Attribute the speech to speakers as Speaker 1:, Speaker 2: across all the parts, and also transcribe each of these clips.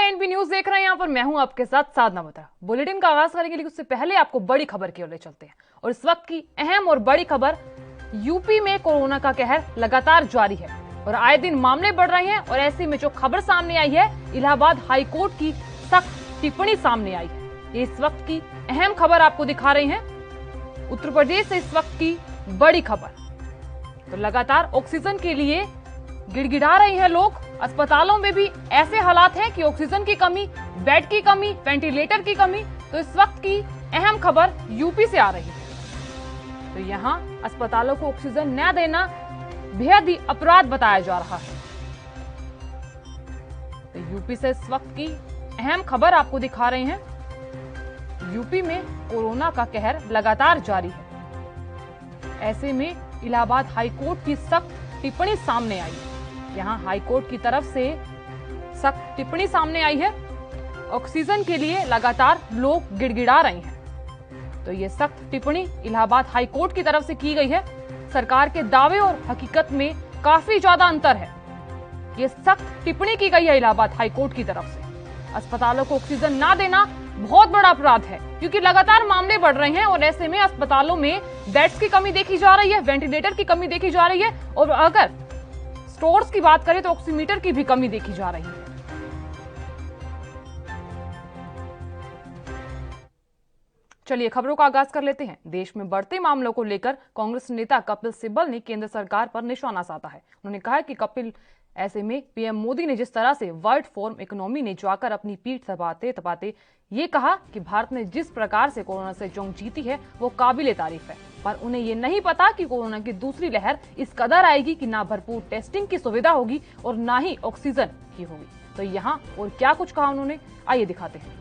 Speaker 1: NB news देख रहे हैं। यहाँ पर मैं हूं आपके साथ साधना बता। बुलेटिन का आगाज करने के लिए उससे पहले आपको बड़ी खबर की ओर ले चलते हैं। और इस वक्त की अहम और बड़ी खबर, यूपी में कोरोना का कहर लगातार जारी है और आए दिन मामले बढ़ रहे हैं। और ऐसे में जो खबर सामने आई है, इलाहाबाद हाईकोर्ट की सख्त टिप्पणी सामने आई है। ये इस वक्त की अहम खबर आपको दिखा रहे हैं। उत्तर प्रदेश से इस वक्त की बड़ी खबर, तो लगातार ऑक्सीजन के लिए गिड़गिड़ा रहे हैं लोग। अस्पतालों में भी ऐसे हालात हैं कि ऑक्सीजन की कमी, बेड की कमी, वेंटिलेटर की कमी। तो इस वक्त की अहम खबर यूपी से आ रही है। तो यहां अस्पतालों को ऑक्सीजन न देना बेहद ही अपराध बताया जा रहा है। तो यूपी से इस वक्त की अहम खबर आपको दिखा रहे हैं। यूपी में कोरोना का कहर लगातार जारी है। ऐसे में इलाहाबाद हाईकोर्ट की सख्त टिप्पणी सामने आई है। यहां हाईकोर्ट की तरफ से सख्त टिप्पणी सामने आई है। ऑक्सीजन के लिए लगातार लोग गिड़गिड़ा रहे हैं। तो ये सख्त टिप्पणी इलाहाबाद हाईकोर्ट की तरफ से की गई है। सरकार के दावे और हकीकत में काफी ज्यादा अंतर है। ये सख्त टिप्पणी की गई है इलाहाबाद हाईकोर्ट की तरफ से। अस्पतालों को ऑक्सीजन ना देना बहुत बड़ा अपराध है, क्योंकि लगातार मामले बढ़ रहे हैं और ऐसे में अस्पतालों में बेड्स की कमी देखी जा रही है, वेंटिलेटर की कमी देखी जा रही है और अगर स्टोर्स की बात करें तो ऑक्सीमीटर की भी कमी देखी जा रही है। चलिए खबरों का आगाज कर लेते हैं। देश में बढ़ते मामलों को लेकर कांग्रेस नेता कपिल सिब्बल ने केंद्र सरकार पर निशाना साधा है। उन्होंने कहा कि कपिल, ऐसे में पीएम मोदी ने जिस तरह से वर्ल्ड फॉर्म इकोनॉमी ने जाकर अपनी पीठ दबाते ये कहा कि भारत ने जिस प्रकार से कोरोना से जंग जीती है वो काबिले तारीफ है, पर उन्हें ये नहीं पता कि कोरोना की दूसरी लहर इस कदर आएगी कि ना भरपूर टेस्टिंग की सुविधा होगी और ना ही ऑक्सीजन की होगी। तो यहाँ और क्या कुछ कहा उन्होंने, आइए दिखाते हैं।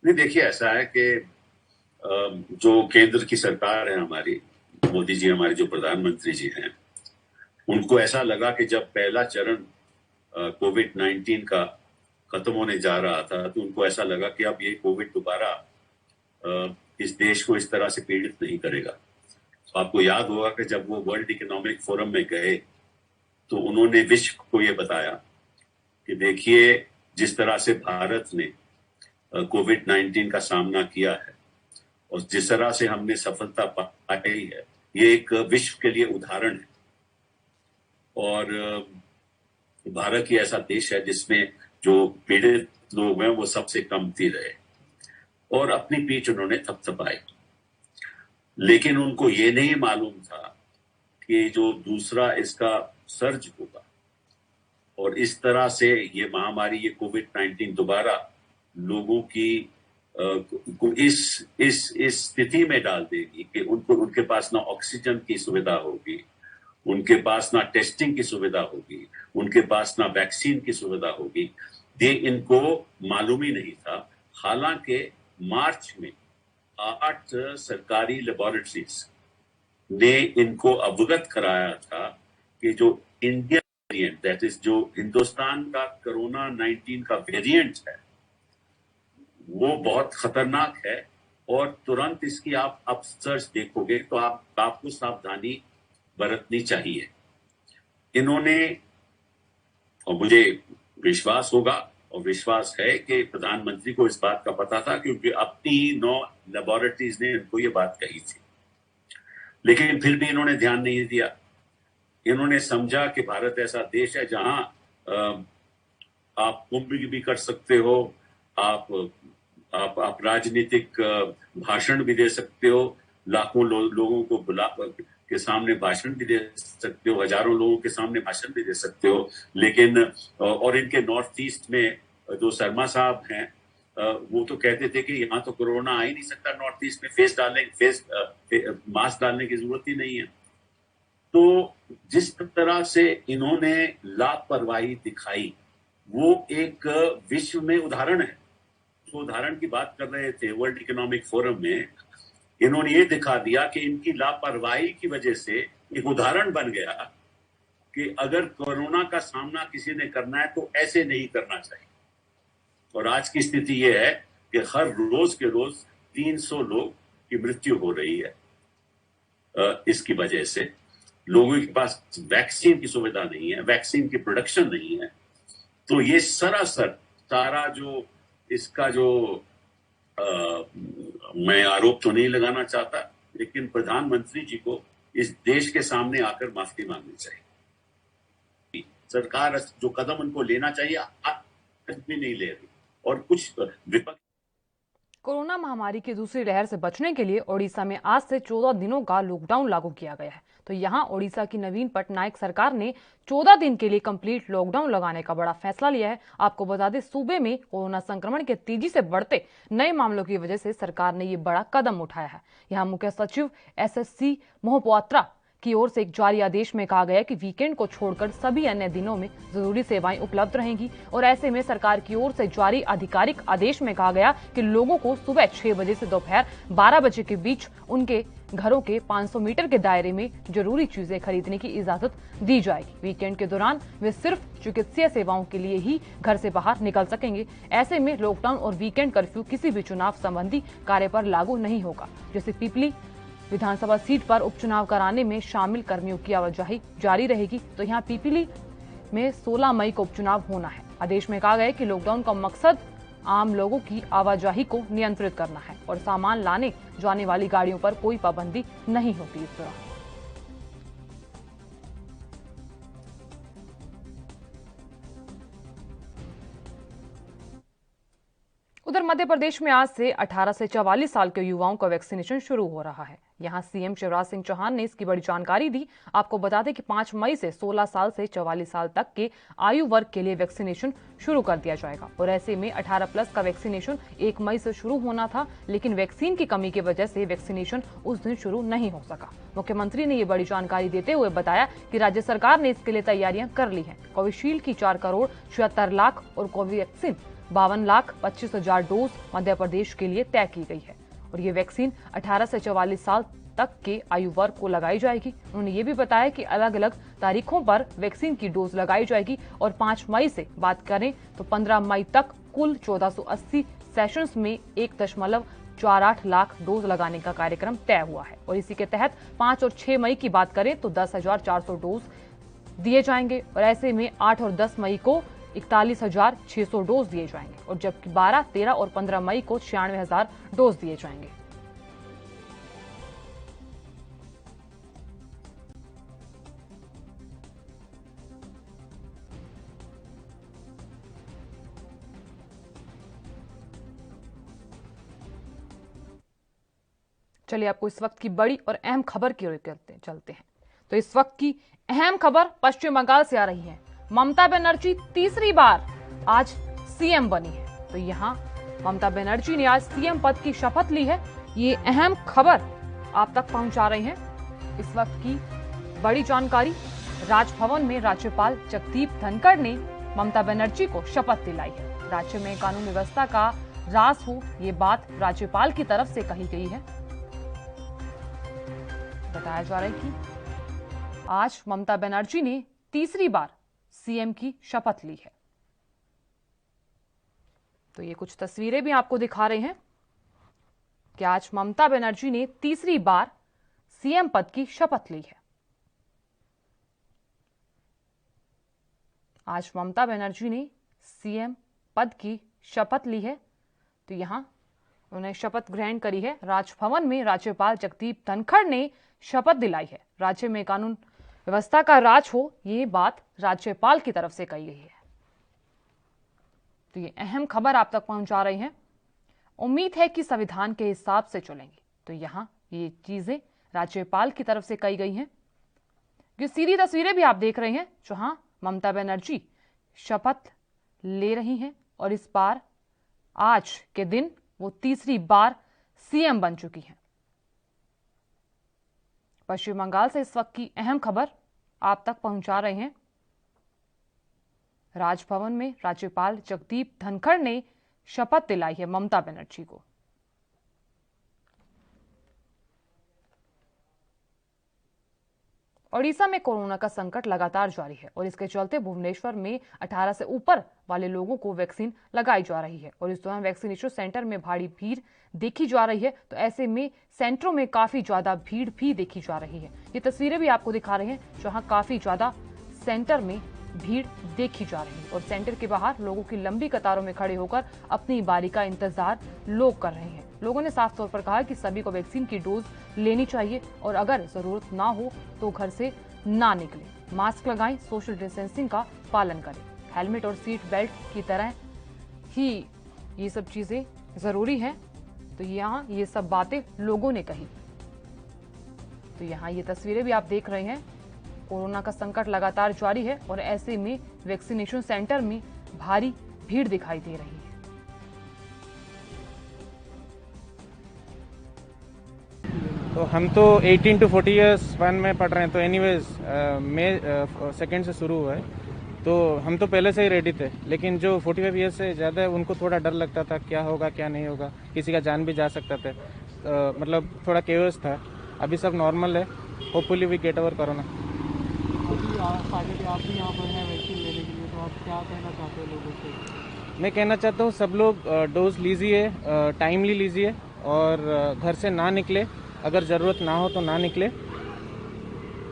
Speaker 2: नहीं, देखिए ऐसा है कि जो केंद्र की सरकार है हमारी, मोदी जी हमारे जो प्रधानमंत्री जी हैं, उनको ऐसा लगा कि जब पहला चरण कोविड-19 का खत्म होने जा रहा था तो उनको ऐसा लगा कि अब ये कोविड दोबारा इस देश को इस तरह से पीड़ित नहीं करेगा। तो आपको याद होगा कि जब वो वर्ल्ड इकोनॉमिक फोरम में गए तो उन्होंने विश्व को ये बताया कि देखिए जिस तरह से भारत ने कोविड-19 का सामना किया है और जिस तरह से हमने सफलता पाई है, ये एक विश्व के लिए उदाहरण है। और भारत ही ऐसा देश है जिसमें जो पीड़ित लोग हैं वो सबसे कमती रहे और अपनी पीठ उन्होंने थपथपाई। लेकिन उनको ये नहीं मालूम था कि जो दूसरा इसका सर्ज होगा और इस तरह से ये महामारी, ये कोविड-19 दोबारा लोगों की को इस स्थिति में डाल देगी कि उनके पास ना ऑक्सीजन की सुविधा होगी, उनके पास ना टेस्टिंग की सुविधा होगी, उनके पास ना वैक्सीन की सुविधा होगी। ये इनको मालूम ही नहीं था। हालांकि मार्च में 8 सरकारी लेबोरेटरीज ने इनको अवगत कराया था कि जो इंडियन वेरिएंट, दैट इज जो हिंदुस्तान का कोरोना 19 का वेरिएंट है, वो बहुत खतरनाक है और तुरंत इसकी आप सर्च देखोगे तो आपको सावधानी बरतनी चाहिए। इन्होंने, और मुझे विश्वास होगा और विश्वास है कि प्रधानमंत्री को इस बात का पता था, क्योंकि अपनी 9 लेबोरेटरीज ने इनको ये बात कही थी, लेकिन फिर भी इन्होंने ध्यान नहीं दिया। इन्होंने समझा कि भारत ऐसा देश है जहां आप कुंभ भी कर सकते हो, आप राजनीतिक भाषण भी दे सकते हो, लाखों लोगों को बुला के सामने भाषण भी दे सकते हो, हजारों लोगों के सामने भाषण भी दे सकते हो। लेकिन और इनके नॉर्थ ईस्ट में जो शर्मा साहब हैं, वो तो कहते थे कि यहाँ तो कोरोना आ ही नहीं सकता, नॉर्थ ईस्ट में मास्क डालने की जरूरत ही नहीं है। तो जिस तरह से इन्होंने लापरवाही दिखाई वो एक विश्व में उदाहरण है। तो उदाहरण की बात कर रहे थे वर्ल्ड इकोनॉमिक फोरम में, इन्होंने ये दिखा दिया कि इनकी लापरवाही की वजह से एक उदाहरण बन गया कि अगर कोरोना का सामना किसी ने करना है तो ऐसे नहीं करना चाहिए। और आज की स्थिति ये है कि हर रोज के रोज 300 लोग की मृत्यु हो रही है। इसकी वजह से लोगों के पास वैक्सीन की सुविधा नहीं है, वैक्सीन की प्रोडक्शन नहीं है। तो ये सरासर सारा जो इसका जो मैं आरोप तो नहीं लगाना चाहता, लेकिन प्रधानमंत्री जी को इस देश के सामने आकर माफी मांगनी चाहिए। सरकार जो कदम उनको लेना चाहिए आज भी नहीं ले रही, और कुछ विपक्ष।
Speaker 1: कोरोना महामारी की दूसरी लहर से बचने के लिए ओडिशा में आज से 14 दिनों का लॉकडाउन लागू किया गया है। तो यहाँ ओडिशा की नवीन पटनायक सरकार ने 14 दिन के लिए कंप्लीट लॉकडाउन लगाने का बड़ा फैसला लिया है। आपको बता दें, सूबे में कोरोना संक्रमण के तेजी से बढ़ते नए मामलों की वजह से सरकार ने ये बड़ा कदम उठाया है। यहाँ मुख्य सचिव SSC मोहपात्रा की ओर से एक जारी आदेश में कहा गया कि वीकेंड को छोड़कर सभी अन्य दिनों में जरूरी सेवाएं उपलब्ध रहेंगी। और ऐसे में सरकार की ओर से जारी आधिकारिक आदेश में कहा गया कि लोगों को सुबह 6 बजे से दोपहर 12 बजे के बीच उनके घरों के 500 मीटर के दायरे में जरूरी चीजें खरीदने की इजाजत दी जाएगी। वीकेंड के दौरान वे सिर्फ चिकित्सीय सेवाओं के लिए ही घर से बाहर निकल सकेंगे। ऐसे में लॉकडाउन और वीकेंड कर्फ्यू किसी भी चुनाव संबंधी कार्य पर लागू नहीं होगा। जैसे पिपली विधानसभा सीट पर उपचुनाव कराने में शामिल कर्मियों की आवाजाही जारी रहेगी। तो यहाँ पिपली में 16 मई को उपचुनाव होना है। आदेश में कहा गया है कि लॉकडाउन का मकसद आम लोगों की आवाजाही को नियंत्रित करना है और सामान लाने जाने वाली गाड़ियों पर कोई पाबंदी नहीं होगी इस दौरान। उधर मध्य प्रदेश में आज से 18 से 44 साल के युवाओं का वैक्सीनेशन शुरू हो रहा है। यहां सीएम शिवराज सिंह चौहान ने इसकी बड़ी जानकारी दी। आपको बता दें कि 5 मई से 16 साल से 44 साल तक के आयु वर्ग के लिए वैक्सीनेशन शुरू कर दिया जाएगा। और ऐसे में 18+ का वैक्सीनेशन 1 मई से शुरू होना था, लेकिन वैक्सीन की कमी की वजह से वैक्सीनेशन उस दिन शुरू नहीं हो सका। मुख्यमंत्री ने ये बड़ी जानकारी देते हुए बताया कि राज्य सरकार ने इसके लिए तैयारियां कर ली है। कोविशील्ड की 4 करोड़ 76 लाख और कोवैक्सीन 52,25,000 डोज मध्य प्रदेश के लिए तय की गई है। और ये वैक्सीन 18 से 44 साल तक के आयु वर्ग को लगाई जाएगी। उन्होंने ये भी बताया कि अलग अलग तारीखों पर वैक्सीन की डोज लगाई जाएगी। और 5 मई से बात करें तो 15 मई तक कुल 1480 सेशंस में 1.48 लाख डोज लगाने का कार्यक्रम तय हुआ है। और इसी के तहत 5 और 6 मई की बात करें तो 10,400 डोज दिए जाएंगे। और ऐसे में 8 और 10 मई को 41,600 डोज दिए जाएंगे। और जबकि 12, 13 और 15 मई को 96,000 डोज दिए जाएंगे। चलिए आपको इस वक्त की बड़ी और अहम खबर की ओर चलते हैं। तो इस वक्त की अहम खबर पश्चिम बंगाल से आ रही है। ममता बनर्जी तीसरी बार आज सीएम बनी है। तो यहाँ ममता बनर्जी ने आज सीएम पद की शपथ ली है। ये अहम खबर आप तक पहुंचा रहे हैं इस वक्त की बड़ी जानकारी। राजभवन में राज्यपाल जगदीप धनखड़ ने ममता बनर्जी को शपथ दिलाई है। राज्य में कानून व्यवस्था का राज हो, ये बात राज्यपाल की तरफ से कही गई है। बताया जा रहा है कि आज ममता बनर्जी ने तीसरी बार सीएम की शपथ ली है। तो ये कुछ तस्वीरें भी आपको दिखा रहे हैं कि आज ममता बनर्जी ने तीसरी बार सीएम पद की शपथ ली है। आज ममता बनर्जी ने सीएम पद की शपथ ली है। तो यहां उन्हें शपथ ग्रहण करी है। राजभवन में राज्यपाल जगदीप धनखड़ ने शपथ दिलाई है। राज्य में कानून व्यवस्था का राज हो, ये बात राज्यपाल की तरफ से कही गई है। तो ये अहम खबर आप तक पहुंचा रहे हैं। उम्मीद है कि संविधान के हिसाब से चलेंगे। तो यहां ये चीजें राज्यपाल की तरफ से कही गई हैं। ये सीधी तस्वीरें भी आप देख रहे हैं जहां ममता बनर्जी शपथ ले रही हैं और इस बार आज के दिन वो तीसरी बार सीएम बन चुकी हैं। पश्चिम बंगाल से इस वक्त की अहम खबर आप तक पहुंचा रहे हैं। राजभवन में राज्यपाल जगदीप धनखड़ ने शपथ दिलाई है ममता बनर्जी को। ओडिशा में कोरोना का संकट लगातार जारी है और इसके चलते भुवनेश्वर में 18 से ऊपर वाले लोगों को वैक्सीन लगाई जा रही है और इस दौरान वैक्सीनेशन सेंटर में भारी भीड़ देखी जा रही है। तो ऐसे में सेंटरों में काफी ज्यादा भीड़ भी देखी जा रही है। ये तस्वीरें भी आपको दिखा रहे हैं जहां काफी ज्यादा सेंटर में भीड़ देखी जा रही है और सेंटर के बाहर लोगों की लंबी कतारों में खड़े होकर अपनी बारी का इंतजार लोग कर रहे हैं। लोगों ने साफ तौर पर कहा कि सभी को वैक्सीन की डोज लेनी चाहिए और अगर जरूरत ना हो तो घर से ना निकले, मास्क लगाएं, सोशल डिस्टेंसिंग का पालन करें, हेलमेट और सीट बेल्ट की तरह ही ये सब चीजें जरूरी हैं। तो यहाँ ये सब बातें लोगों ने कही। तो यहाँ ये तस्वीरें भी आप देख रहे हैं। कोरोना का संकट लगातार जारी है और ऐसे में वैक्सीनेशन सेंटर में भारी भीड़ दिखाई दे रही है।
Speaker 3: तो हम तो 18 to 40 ईयर्स स्पैन में पढ़ रहे हैं। तो एनीवेज मई 2 से शुरू हुआ है, तो हम तो पहले से ही रेडी थे। लेकिन जो 45 ईयर्स से ज़्यादा है उनको थोड़ा डर लगता था, क्या होगा क्या नहीं होगा, किसी का जान भी जा सकता था। मतलब थोड़ा केओस था। अभी सब नॉर्मल है। Hopefully we get over corona.
Speaker 4: अभी आप भी यहाँ पर हैं वैक्सीन लेने के लिए, तो आप क्या कहना चाहते हैं लोगों से?
Speaker 3: मैं कहना चाहता हूँ सब लोग डोज लीजिए, टाइमली लीजिए और घर से ना निकले। अगर ज़रूरत ना हो तो ना निकले,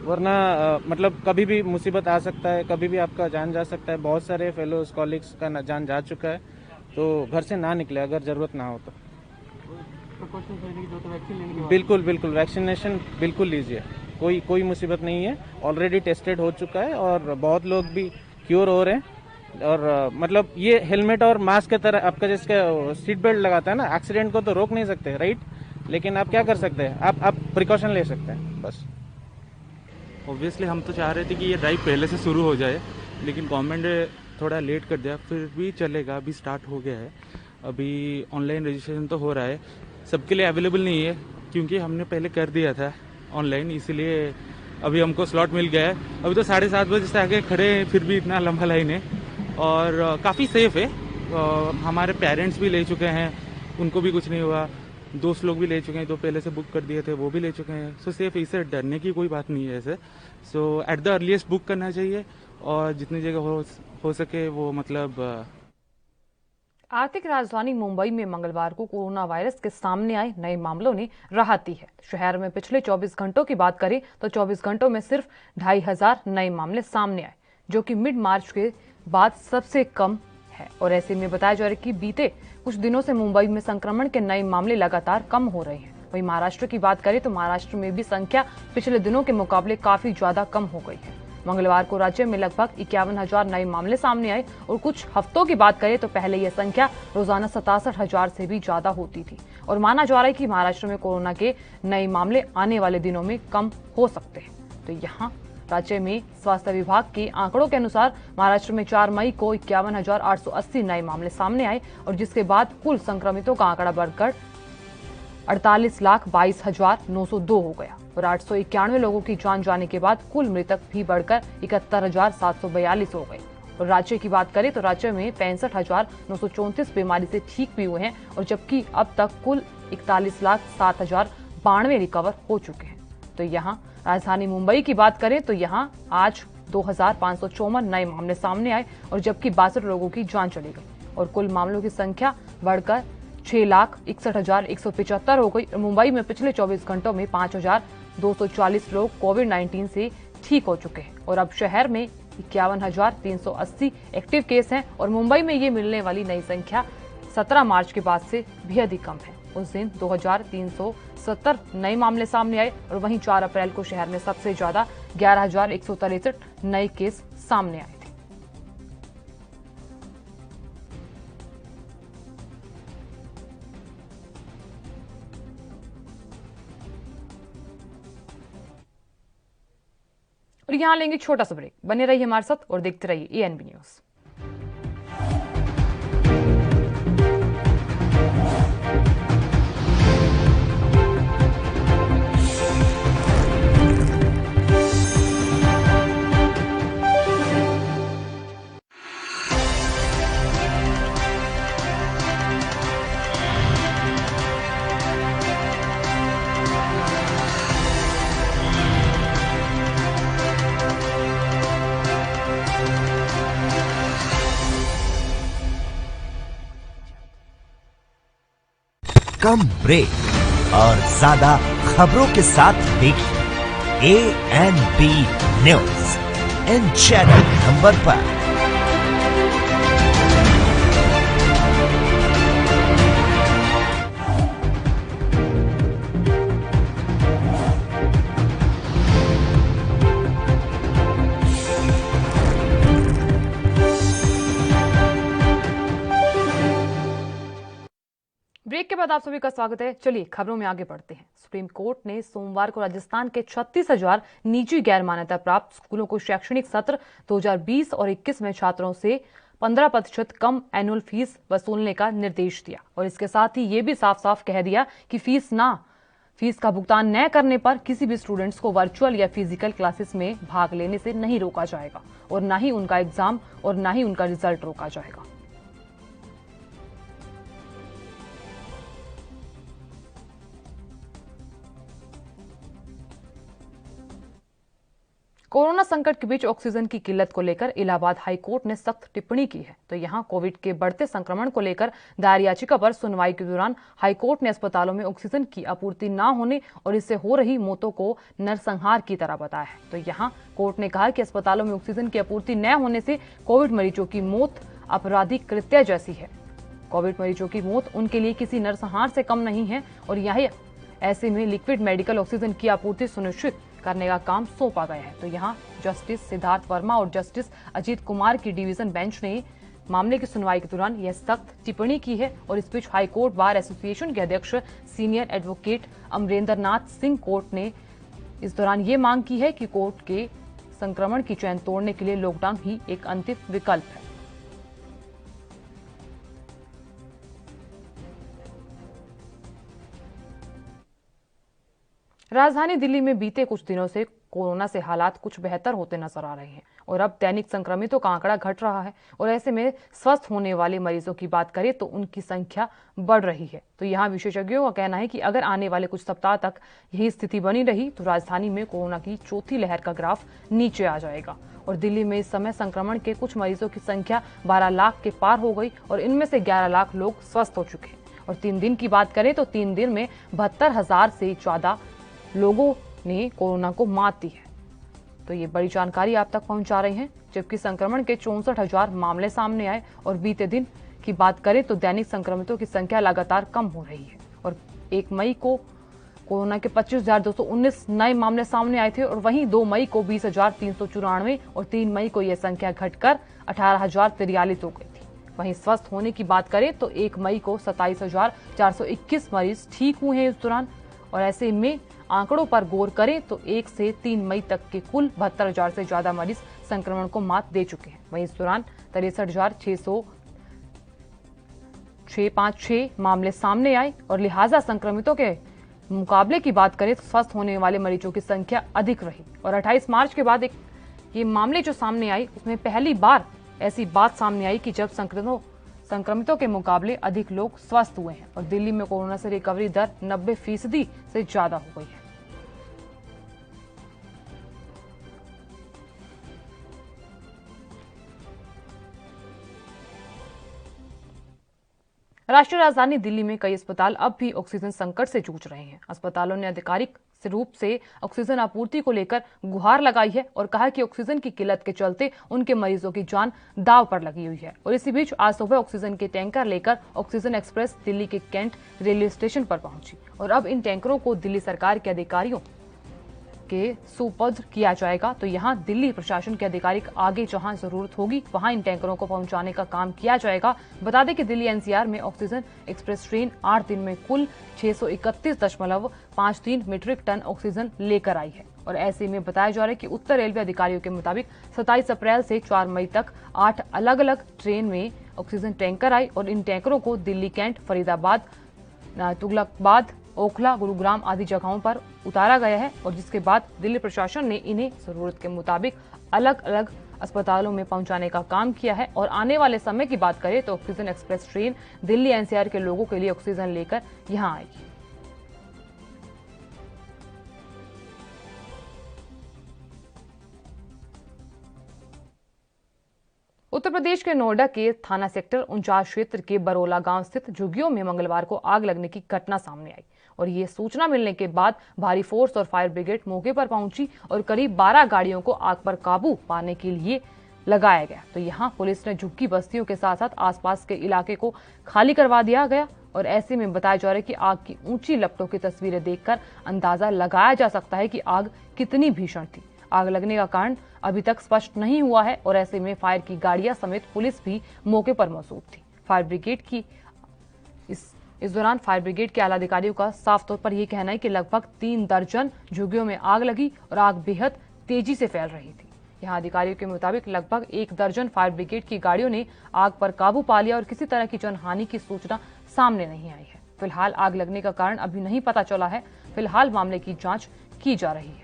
Speaker 3: वरना मतलब कभी भी मुसीबत आ सकता है, कभी भी आपका जान जा सकता है। बहुत सारे फेलोज कॉलीग्स का जान जा चुका है, तो घर से ना निकले अगर ज़रूरत ना हो तो। बिल्कुल बिल्कुल वैक्सीनेशन बिल्कुल लीजिए, कोई मुसीबत नहीं है। ऑलरेडी टेस्टेड हो चुका है और बहुत लोग भी क्योर हो रहे हैं। और मतलब ये हेलमेट और मास्क की तरह आपका जिसका सीट बेल्ट लगाता है ना, एक्सीडेंट को तो रोक नहीं सकते, राइट? लेकिन आप क्या कर सकते हैं, आप प्रिकॉशन ले सकते हैं बस।
Speaker 5: ऑब्वियसली हम तो चाह रहे थे कि ये ड्राइव पहले से शुरू हो जाए, लेकिन गवर्नमेंट ने थोड़ा लेट कर दिया। फिर भी चलेगा, अभी स्टार्ट हो गया है। अभी ऑनलाइन रजिस्ट्रेशन तो हो रहा है, सबके लिए अवेलेबल नहीं है क्योंकि हमने पहले कर दिया था ऑनलाइन, इसीलिए अभी हमको स्लॉट मिल गया है। अभी तो 7:30 बजे से आगे खड़े हैं, फिर भी इतना लंबा लाइन है और काफ़ी सेफ़ है। हमारे पेरेंट्स भी ले चुके हैं, उनको भी कुछ नहीं हुआ। दोस्त लोग भी ले चुके हैं, तो पहले से बुक कर दिए थे, वो भी ले चुके हैं। सो सेफ, इससे डरने की कोई बात नहीं है ऐसे। सो एट द अर्लीस्ट बुक करना चाहिए और जितनी जगह हो सके वो मतलब।
Speaker 1: आर्थिक राजधानी मुंबई में मंगलवार को कोरोना वायरस के सामने आए नए मामलों ने राहत दी है। शहर में पिछले 24 घंटों की बात करें तो 24 घंटों में सिर्फ 2500 नए मामले सामने आए, जो कि मिड मार्च के बाद सबसे कम है। और ऐसे में बताया जा रहा है कि बीते कुछ दिनों से मुंबई में संक्रमण के नए मामले लगातार कम हो रहे हैं। वहीं महाराष्ट्र की बात करें तो महाराष्ट्र में भी संख्या पिछले दिनों के मुकाबले काफी ज्यादा कम हो गई है। मंगलवार को राज्य में लगभग 51,000 नए मामले सामने आए और कुछ हफ्तों की बात करें तो पहले यह संख्या रोजाना 67,000 से भी ज्यादा होती थी। और माना जा रहा है कि महाराष्ट्र में कोरोना के नए मामले आने वाले दिनों में कम हो सकते हैं। तो यहाँ राज्य में स्वास्थ्य विभाग के आंकड़ों के अनुसार महाराष्ट्र में 4 मई को 51,880 नए मामले सामने आए और जिसके बाद कुल संक्रमितों का आंकड़ा बढ़कर 48,22,902 हो गया और 891 लोगों की जान जाने के बाद कुल मृतक भी बढ़कर 71,742 हो गए। और राज्य की बात करें तो राज्य में 65,934 बीमारी से ठीक भी हुए हैं और जबकि अब तक कुल 41,07,092 रिकवर हो चुके हैं। तो यहाँ राजधानी मुंबई की बात करें तो यहाँ आज 2,554 नए मामले सामने आए और जबकि 62 लोगों की जान चली गई और कुल मामलों की संख्या बढ़कर 6,61,175 हो गई। मुंबई में पिछले 24 घंटों में 5,240 लोग कोविड-19 से ठीक हो चुके हैं और अब शहर में 51,380 एक्टिव केस हैं और मुंबई में ये मिलने वाली नई संख्या 17 मार्च के बाद से भी अधिक कम है। उस दिन 2,370 नए मामले सामने आए और वहीं 4 अप्रैल को शहर में सबसे ज्यादा 11,163 नए केस सामने आए थे। और यहां लेंगे छोटा सा ब्रेक। बने रहिए हमारे साथ और देखते रहिए ANB न्यूज।
Speaker 6: कम ब्रेक और ज्यादा खबरों के साथ देखिए ANB news in channel number पर।
Speaker 1: ब्रेक के बाद आप सभी का स्वागत है। चलिए खबरों में आगे बढ़ते हैं। सुप्रीम कोर्ट ने सोमवार को राजस्थान के 36,000 निजी गैर मान्यता प्राप्त स्कूलों को शैक्षणिक सत्र 2020 और 21 में छात्रों से 15% कम एनुअल फीस वसूलने का निर्देश दिया और इसके साथ ही ये भी साफ साफ कह दिया कि फीस का भुगतान न करने पर किसी भी स्टूडेंट्स को वर्चुअल या फिजिकल क्लासेस में भाग लेने से नहीं रोका जाएगा और न ही उनका एग्जाम और न ही उनका रिजल्ट रोका जाएगा। कोरोना संकट के बीच ऑक्सीजन की किल्लत को लेकर इलाहाबाद हाईकोर्ट ने सख्त टिप्पणी की है। तो यहां कोविड के बढ़ते संक्रमण को लेकर दायर याचिका पर सुनवाई के दौरान हाईकोर्ट ने अस्पतालों में ऑक्सीजन की आपूर्ति न होने और इससे हो रही मौतों को नरसंहार की तरह बताया है। तो यहां कोर्ट ने कहा कि अस्पतालों में ऑक्सीजन की आपूर्ति न होने से कोविड मरीजों की मौत आपराधिक कृत्य जैसी है। कोविड मरीजों की मौत उनके लिए किसी नरसंहार से कम नहीं है और यही ऐसे में लिक्विड मेडिकल ऑक्सीजन की आपूर्ति सुनिश्चित करने का काम सौंपा गया है। तो यहाँ जस्टिस सिद्धार्थ वर्मा और जस्टिस अजीत कुमार की डिवीजन बेंच ने मामले की सुनवाई के दौरान यह सख्त टिप्पणी की है और इस बीच हाईकोर्ट बार एसोसिएशन के अध्यक्ष senior advocate Amarendra Nath Singh court ने इस दौरान ये मांग की है कि कोर्ट के संक्रमण की चैन तोड़ने के लिए लॉकडाउन ही एक अंतिम विकल्प है। राजधानी दिल्ली में बीते कुछ दिनों से कोरोना से हालात कुछ बेहतर होते नजर आ रहे हैं और अब दैनिक संक्रमितों का आंकड़ा घट रहा है और ऐसे में स्वस्थ होने वाले मरीजों की बात करें तो उनकी संख्या बढ़ रही है। तो यहाँ विशेषज्ञों का कहना है कि अगर आने वाले कुछ सप्ताह तक यही स्थिति बनी रही तो राजधानी में कोरोना की चौथी लहर का ग्राफ नीचे आ जाएगा और दिल्ली में इस समय संक्रमण के कुछ मरीजों की संख्या 12 लाख के पार हो गई और इनमें से 11 लाख लोग स्वस्थ हो चुके हैं। और 3 दिन की बात करें तो 3 दिन में 72,000 से ज्यादा लोगों ने कोरोना को मात दी है। तो ये बड़ी जानकारी आप तक पहुंचा रही हैं, जबकि संक्रमण के 64,000 मामले सामने आए और बीते दिन की बात करें तो दैनिक संक्रमितों की संख्या लगातार कम हो रही है और 1 मई को कोरोना के 25,219 नए मामले सामने आए थे और वहीं 2 मई को 20,394 और 3 मई को यह संख्या घटकर 18,043 हो गई थी। वहीं स्वस्थ होने की बात करें तो 1 मई को 27,421 मरीज ठीक हुए हैं इस दौरान और ऐसे में आंकड़ों पर गौर करें तो 1 से 3 मई तक के कुल 72,000 से ज्यादा मरीज संक्रमण को मात दे चुके हैं। वहीं इस दौरान 63,656 मामले सामने आए और लिहाजा संक्रमितों के मुकाबले की बात करें तो स्वस्थ होने वाले मरीजों की संख्या अधिक रही और 28 मार्च के बाद ये मामले जो सामने आई उसमें पहली बार ऐसी बात सामने आई कि जब संक्रमितों के मुकाबले अधिक लोग स्वस्थ हुए हैं और दिल्ली में कोरोना से रिकवरी दर 90% से ज्यादा हो गई है। राष्ट्रीय राजधानी दिल्ली में कई अस्पताल अब भी ऑक्सीजन संकट से जूझ रहे हैं। अस्पतालों ने आधिकारिक रूप से ऑक्सीजन आपूर्ति को लेकर गुहार लगाई है और कहा कि ऑक्सीजन की किल्लत के चलते उनके मरीजों की जान दांव पर लगी हुई है। और इसी बीच आज सुबह ऑक्सीजन के टैंकर लेकर ऑक्सीजन एक्सप्रेस दिल्ली के कैंट रेलवे स्टेशन पर पहुंची और अब इन टैंकरों को दिल्ली सरकार के अधिकारियों के सुपुर्द किया जाएगा। तो यहाँ दिल्ली प्रशासन के अधिकारी आगे जहां जरूरत होगी वहां इन टैंकरों को पहुंचाने का काम किया जाएगा। बता दें कि दिल्ली एनसीआर में ऑक्सीजन एक्सप्रेस ट्रेन 8 दिन में कुल 631.53 मीट्रिक टन ऑक्सीजन लेकर आई है और ऐसे में बताया जा रहा है कि उत्तर रेलवे अधिकारियों के मुताबिक 27 अप्रैल से 4 मई तक 8 अलग अलग ट्रेन में ऑक्सीजन टैंकर आई और इन टैंकरों को दिल्ली कैंट, फरीदाबाद, तुगलकाबाद, ओखला, गुरुग्राम आदि जगहों पर उतारा गया है और जिसके बाद दिल्ली प्रशासन ने इन्हें जरूरत के मुताबिक अलग अलग अस्पतालों में पहुंचाने का काम किया है। और आने वाले समय की बात करें तो oxygen express train Delhi NCR के लोगों के लिए ऑक्सीजन लेकर यहां आएगी। उत्तर प्रदेश के नोएडा के थाना सेक्टर 49 क्षेत्र के बरोला गांव स्थित झुग्गियों में मंगलवार को आग लगने की घटना सामने आई और ये सूचना मिलने के बाद भारी फोर्स और फायर ब्रिगेड मौके पर पहुंची और करीब 12 गाड़ियों को आग पर काबू पाने के लिए लगाया गया। तो यहां पुलिस ने झुग्गी बस्तियों के साथ साथ आसपास के इलाके को खाली करवा दिया गया और ऐसे में बताया जा रहा है कि आग की ऊंची लपटों की तस्वीरें देखकर अंदाजा लगाया जा सकता है कि आग कितनी भीषण थी। आग लगने का कारण अभी तक स्पष्ट नहीं हुआ है और ऐसे में फायर की गाड़ियां समेत पुलिस भी मौके पर मौजूद थी। फायर ब्रिगेड की इस दौरान फायर ब्रिगेड के आला अधिकारियों का साफ तौर पर यह कहना है कि लगभग 3 दर्जन झुग्गियों में आग लगी और आग बेहद तेजी से फैल रही थी। यहां अधिकारियों के मुताबिक लगभग 1 दर्जन फायर ब्रिगेड की गाड़ियों ने आग पर काबू पा लिया और किसी तरह की जनहानि की सूचना सामने नहीं आई है। फिलहाल आग लगने का कारण अभी नहीं पता चला है। फिलहाल मामले की जांच की जा रही है।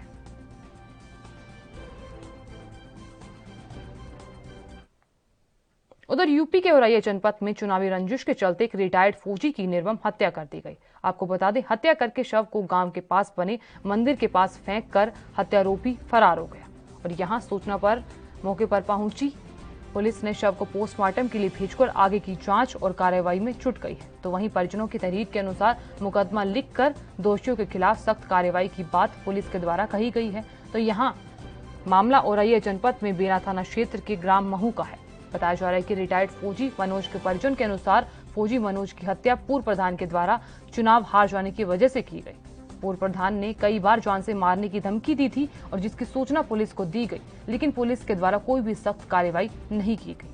Speaker 1: उधर यूपी के औरैया जनपद में चुनावी रंजिश के चलते एक रिटायर्ड फौजी की निर्मम हत्या कर दी गई। आपको बता दें, हत्या करके शव को गांव के पास बने मंदिर के पास फेंक कर हत्यारोपी फरार हो गया और यहां सूचना पर मौके पर पहुंची पुलिस ने शव को पोस्टमार्टम के लिए भेजकर आगे की जांच और कार्रवाई में जुट गई है। तो वहीं परिजनों की तहरीर के अनुसार मुकदमा लिखकर दोषियों के खिलाफ सख्त कार्रवाई की बात पुलिस के द्वारा कही गई है। तो यहाँ मामला औरैया जनपद में बेना थाना क्षेत्र के ग्राम महू का है। बताया जा रहा है कि रिटायर्ड फौजी मनोज के परिजन के अनुसार फौजी मनोज की हत्या पूर्व प्रधान के द्वारा चुनाव हार जाने की वजह से की गई। पूर्व प्रधान ने कई बार जान से मारने की धमकी दी थी और जिसकी सूचना पुलिस को दी गई, लेकिन पुलिस के द्वारा कोई भी सख्त कार्रवाई नहीं की गई।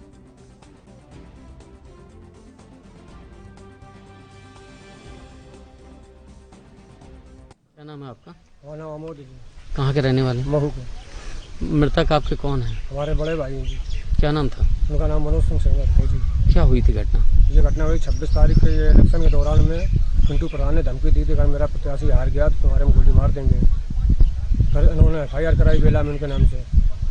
Speaker 7: क्या नाम है आपका?
Speaker 8: हमारा नाम अमोद जी।
Speaker 7: कहाँ के रहने वाले?
Speaker 8: महू के।
Speaker 7: मृतक आपके कौन है?
Speaker 8: हमारे बड़े भाई हैं जी।
Speaker 7: क्या नाम था?
Speaker 8: उनका नाम मनोज सिंह सेंगर फौजी।
Speaker 7: क्या हुई थी घटना?
Speaker 8: ये घटना हुई 26 तारीख के इलेक्शन के दौरान में पिंटू प्रधान ने धमकी दी थी, अगर मेरा प्रत्याशी हार गया तो तुम्हारे में गोली मार देंगे। फिर उन्होंने FIR कराई बेला में उनके नाम से।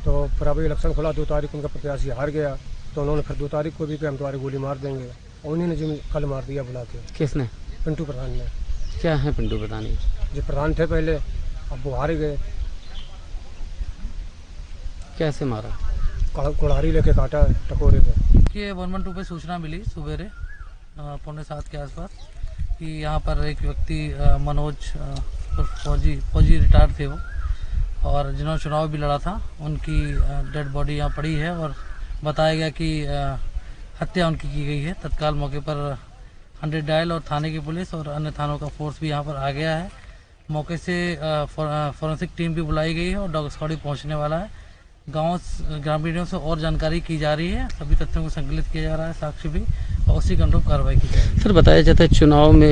Speaker 8: तो फिर अभी इलेक्शन खुला 2 तारीख उनका प्रत्याशी हार गया तो उन्होंने फिर 2 तारीख को भी कि हम तुम्हारी गोली मार देंगे। उन्हीं ने जी कल मार दिया बुला के।
Speaker 7: किसने?
Speaker 8: पिंटू प्रधान ने।
Speaker 7: क्या है पिंटू प्रधान?
Speaker 8: जो प्रधान थे पहले, अब वो हार गए।
Speaker 7: कैसे मारा?
Speaker 8: कुल्हाड़ी लेके काटा टकोरे पे।
Speaker 9: ये 112 पे सूचना मिली सवेरे 6:45 के आसपास कि यहाँ पर एक व्यक्ति मनोज फौजी रिटायर्ड थे वो, और जिन्होंने चुनाव भी लड़ा था, उनकी डेड बॉडी यहाँ पड़ी है और बताया गया कि हत्या उनकी की गई है। तत्काल मौके पर 100 डायल और थाने की पुलिस और अन्य थानों का फोर्स भी यहाँ पर आ गया है। मौके से फॉरेंसिक टीम भी बुलाई गई है और डॉग स्क्वाड भी पहुँचने वाला है। ग्रामीणों से और जानकारी की जा रही है, सभी तथ्यों को संकलित किया जा रहा है, साक्ष्य भी, और उसी के अनुरूप कार्रवाई की जाएगी।
Speaker 7: सर, बताया जाता है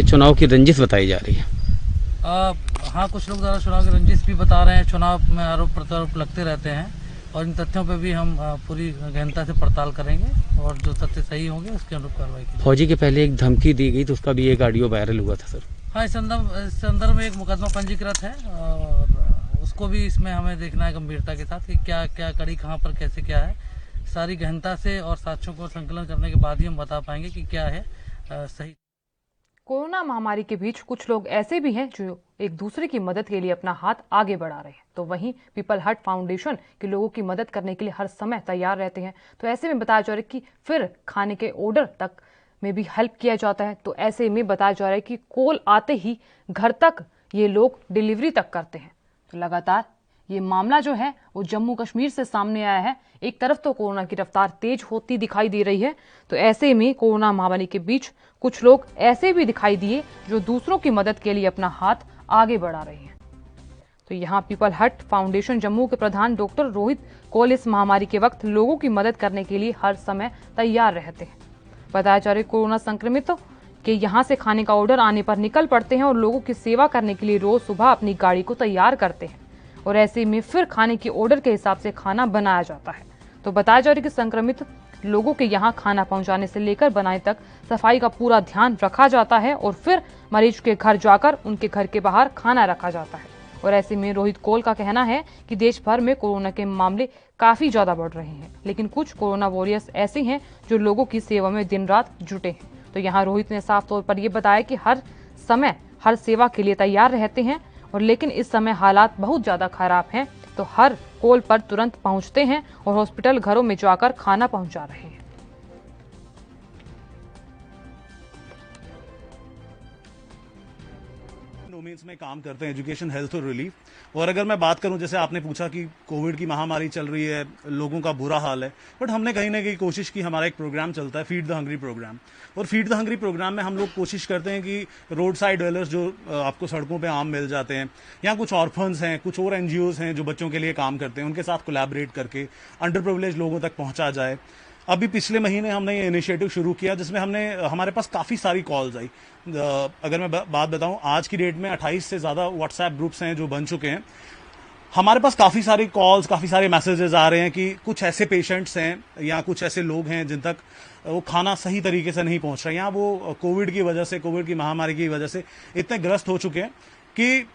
Speaker 7: चुनाव की रंजिश बताई जा रही है।
Speaker 9: हाँ, कुछ लोग ज़्यादा चुनाव की रंजिश भी बता रहे हैं। चुनाव में आरोप प्रत्यारोप लगते रहते हैं और इन तथ्यों पे भी हम पूरी गहनता से पड़ताल करेंगे और जो तथ्य सही होंगे उसके अनुरूप कार्रवाई की।
Speaker 7: फौजी के पहले एक धमकी दी गई तो उसका भी एक ऑडियो वायरल हुआ था सर।
Speaker 9: हाँ, इस संदर्भ में एक मुकदमा पंजीकृत है और उसको भी इसमें हमें देखना है गंभीरता के साथ कि क्या क्या कड़ी कहाँ पर कैसे क्या है। सारी गहनता से और साक्ष्यों को संकलन करने के बाद ही हम बता पाएंगे कि क्या है सही।
Speaker 1: कोरोना महामारी के बीच कुछ लोग ऐसे भी हैं जो एक दूसरे की मदद के लिए अपना हाथ आगे बढ़ा रहे हैं। तो वहीं पीपल हट फाउंडेशन के लोगों की मदद करने के लिए हर समय तैयार रहते हैं। तो ऐसे में बताया जा रहा है कि फिर खाने के ऑर्डर तक में भी हेल्प किया जाता है। तो ऐसे में बताया जा रहा है कि कॉल आते ही घर तक ये लोग डिलीवरी तक करते हैं। तो लगातार ये मामला जो है वो जम्मू कश्मीर से सामने आया है। एक तरफ तो कोरोना की रफ्तार तेज होती दिखाई दे रही है, तो ऐसे में कोरोना महामारी के बीच कुछ लोग ऐसे भी दिखाई दिए जो दूसरों की मदद के लिए अपना हाथ आगे बढ़ा रहे हैं। तो यहाँ पीपल हट फाउंडेशन जम्मू के प्रधान डॉक्टर रोहित कौल इस महामारी के वक्त लोगों की मदद करने के लिए हर समय तैयार रहते हैं। बताया जा रहा है कोरोना संक्रमितों के यहाँ से खाने का ऑर्डर आने पर निकल पड़ते हैं और लोगों की सेवा करने के लिए रोज सुबह अपनी गाड़ी को तैयार करते हैं और ऐसे में फिर खाने के ऑर्डर के हिसाब से खाना बनाया जाता है। तो बताया जा रहा है कि संक्रमित लोगों के यहाँ खाना पहुँचाने से लेकर बनाने तक सफाई का पूरा ध्यान रखा जाता है और फिर मरीज के घर जाकर उनके घर के बाहर खाना रखा जाता है। और ऐसे में रोहित कौल का कहना है कि देश भर में कोरोना के मामले काफी ज्यादा बढ़ रहे हैं, लेकिन कुछ कोरोना वॉरियर्स ऐसे हैं जो लोगों की सेवा में दिन रात जुटे हैं। तो यहाँ रोहित ने साफ तौर पर यह बताया कि हर समय हर सेवा के लिए तैयार रहते हैं और लेकिन इस समय हालात बहुत ज्यादा खराब हैं, तो हर कॉल पर तुरंत पहुंचते हैं और हॉस्पिटल घरों में जाकर खाना पहुंचा रहे हैं।
Speaker 10: डोमेन्स में काम करते हैं, एजुकेशन, हेल्थ और रिलीफ। और अगर मैं बात करूं, जैसे आपने पूछा कि कोविड की महामारी चल रही है, लोगों का बुरा हाल है, बट हमने कहीं ना कहीं कोशिश की, हमारा एक प्रोग्राम चलता है फीड द हंग्री प्रोग्राम, और फीड द हंग्री प्रोग्राम में हम लोग कोशिश करते हैं कि रोड साइड डवेलर्स जो आपको सड़कों पे आम मिल जाते हैं, या कुछ ऑर्फन्स हैं, कुछ और एनजीओज हैं जो बच्चों के लिए काम करते हैं, उनके साथ कोलैबोरेट करके अंडर प्रिविलेज लोगों तक पहुंचा जाए। अभी पिछले महीने हमने ये इनिशिएटिव शुरू किया जिसमें हमारे पास काफ़ी सारी कॉल्स आई। अगर मैं बात बताऊं, आज की डेट में 28 से ज़्यादा व्हाट्सएप ग्रुप्स हैं जो बन चुके हैं। हमारे पास काफ़ी सारी कॉल्स, काफ़ी सारे मैसेजेस आ रहे हैं कि कुछ ऐसे पेशेंट्स हैं या कुछ ऐसे लोग हैं जिन तक वो खाना सही तरीके से नहीं पहुंच रहा है, या वो कोविड की वजह से, कोविड की महामारी की वजह से इतने ग्रस्त हो चुके हैं कि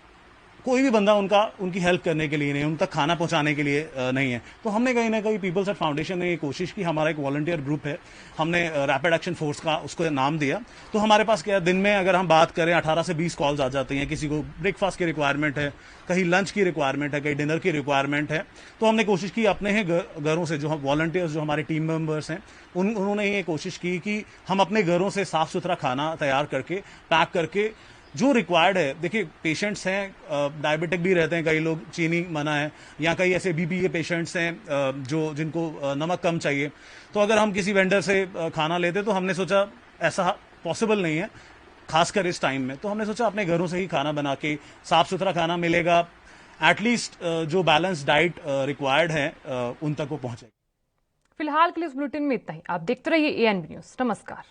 Speaker 10: कोई भी बंदा उनकी हेल्प करने के लिए नहीं, उन तक खाना पहुंचाने के लिए नहीं है। तो हमने कहीं ना कहीं पीपल्स एट फाउंडेशन ने ये कोशिश की, हमारा एक वॉलंटियर ग्रुप है, हमने रैपिड एक्शन फोर्स का उसको नाम दिया। तो हमारे पास क्या, दिन में अगर हम बात करें 18 से 20 कॉल्स आ जाती हैं। किसी को ब्रेकफास्ट की रिक्वायरमेंट है, कहीं लंच की रिक्वायरमेंट है, कहीं डिनर की रिक्वायरमेंट है। तो हमने कोशिश की अपने ही घरों से, जो वॉलंटियर्स जो हमारे टीम मेंबर्स हैं, उन्होंने ये कोशिश की कि हम अपने घरों से साफ सुथरा खाना तैयार करके, पैक करके, जो रिक्वायर्ड है। देखिए, पेशेंट्स हैं, डायबिटिक भी रहते हैं, कई लोग चीनी मना है, या कई ऐसे बीपी के पेशेंट्स हैं जिनको नमक कम चाहिए। तो अगर हम किसी वेंडर से खाना लेते तो हमने सोचा ऐसा पॉसिबल नहीं है, खासकर इस टाइम में। तो हमने सोचा अपने घरों से ही खाना बना के, साफ सुथरा खाना मिलेगा, एटलीस्ट जो बैलेंस डाइट रिक्वायर्ड है उन तक वो पहुंचेगा।
Speaker 1: फिलहाल के लिए इस बुलेटिन में इतना ही। आप देखते रहिए ANB न्यूज। नमस्कार।